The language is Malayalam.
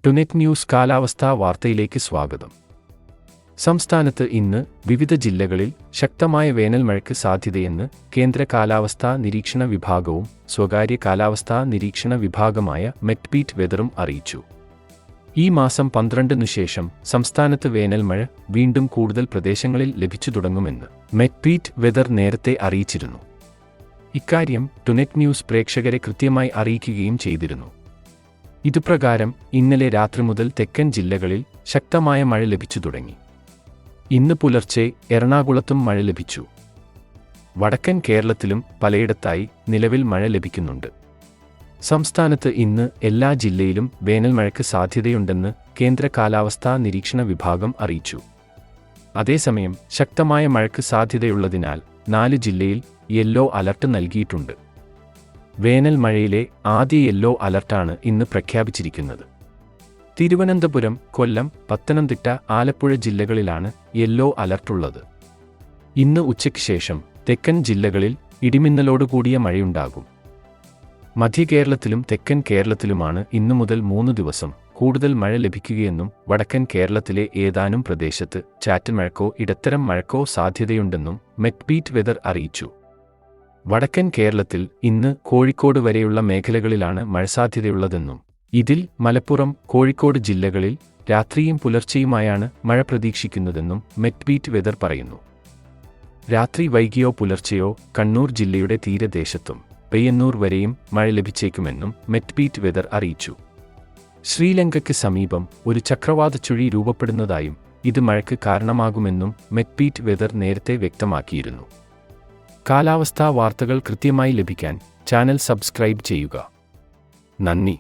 ടുനെറ്റ് ന്യൂസ് കാലാവസ്ഥാ വാർത്തയിലേക്ക് സ്വാഗതം. സംസ്ഥാനത്ത് ഇന്ന് വിവിധ ജില്ലകളിൽ ശക്തമായ വേനൽമഴയ്ക്ക് സാധ്യതയെന്ന് കേന്ദ്ര കാലാവസ്ഥാ നിരീക്ഷണ വിഭാഗവും സ്വകാര്യ കാലാവസ്ഥാ നിരീക്ഷണ വിഭാഗമായ മെറ്റ്ബീറ്റ് വെതറും അറിയിച്ചു. ഈ മാസം 12-നു ശേഷം സംസ്ഥാനത്ത് വേനൽമഴ വീണ്ടും കൂടുതൽ പ്രദേശങ്ങളിൽ ലഭിച്ചു തുടങ്ങുമെന്ന് മെറ്റ്ബീറ്റ് വെതർ നേരത്തെ അറിയിച്ചിരുന്നു. ഇക്കാര്യം ടുനെറ്റ് ന്യൂസ് പ്രേക്ഷകരെ കൃത്യമായി അറിയിക്കുകയും ചെയ്തിരുന്നു. ഇതുപ്രകാരം ഇന്നലെ രാത്രി മുതൽ തെക്കൻ ജില്ലകളിൽ ശക്തമായ മഴ ലഭിച്ചു തുടങ്ങി. ഇന്ന് പുലർച്ചെ എറണാകുളത്തും മഴ ലഭിച്ചു. വടക്കൻ കേരളത്തിലും പലയിടത്തായി നിലവിൽ മഴ ലഭിക്കുന്നുണ്ട്. സംസ്ഥാനത്ത് ഇന്ന് എല്ലാ ജില്ലയിലും വേനൽമഴയ്ക്ക് സാധ്യതയുണ്ടെന്ന് കേന്ദ്ര കാലാവസ്ഥാ നിരീക്ഷണ വിഭാഗം അറിയിച്ചു. അതേസമയം ശക്തമായ മഴയ്ക്ക് സാധ്യതയുള്ളതിനാൽ 4 ജില്ലയിൽ യെല്ലോ അലർട്ട് നൽകിയിട്ടുണ്ട്. വേനൽ മഴയിലെ ആദ്യ യെല്ലോ അലർട്ടാണ് ഇന്ന് പ്രഖ്യാപിച്ചിരിക്കുന്നത്. തിരുവനന്തപുരം, കൊല്ലം, പത്തനംതിട്ട, ആലപ്പുഴ ജില്ലകളിലാണ് യെല്ലോ അലർട്ടുള്ളത്. ഇന്ന് ഉച്ചയ്ക്ക് ശേഷം തെക്കൻ ജില്ലകളിൽ ഇടിമിന്നലോടുകൂടിയ മഴയുണ്ടാകും. മധ്യകേരളത്തിലും തെക്കൻ കേരളത്തിലുമാണ് ഇന്നു മുതൽ 3 ദിവസം കൂടുതൽ മഴ ലഭിക്കുകയെന്നും വടക്കൻ കേരളത്തിലെ ഏതാനും പ്രദേശത്ത് ചാറ്റൽ മഴക്കോ ഇടത്തരം മഴക്കോ സാധ്യതയുണ്ടെന്നും മെറ്റ്ബീറ്റ് വെതർ അറിയിച്ചു. വടക്കൻ കേരളത്തിൽ ഇന്ന് കോഴിക്കോട് വരെയുള്ള മേഖലകളിലാണ് മഴ സാധ്യതയുള്ളതെന്നും ഇതിൽ മലപ്പുറം, കോഴിക്കോട് ജില്ലകളിൽ രാത്രിയും പുലർച്ചെയുമായാണ് മഴ പ്രതീക്ഷിക്കുന്നതെന്നും മെറ്റ്ബീറ്റ് വെതർ പറയുന്നു. രാത്രി വൈകിയോ പുലർച്ചെയോ കണ്ണൂർ ജില്ലയുടെ തീരദേശത്തും പയ്യന്നൂർ വരെയും മഴ ലഭിച്ചേക്കുമെന്നും മെറ്റ്ബീറ്റ് വെതർ അറിയിച്ചു. ശ്രീലങ്കയ്ക്ക് സമീപം ഒരു ചക്രവാത ചുഴി രൂപപ്പെടുന്നതായും ഇത് മഴയ്ക്ക് കാരണമാകുമെന്നും മെറ്റ്ബീറ്റ് വെതർ നേരത്തെ വ്യക്തമാക്കിയിരുന്നു. കാലാവസ്ഥാ വാർത്തകൾ കൃത്യമായി ലഭിക്കാൻ ചാനൽ സബ്സ്ക്രൈബ് ചെയ്യുക. നന്ദി.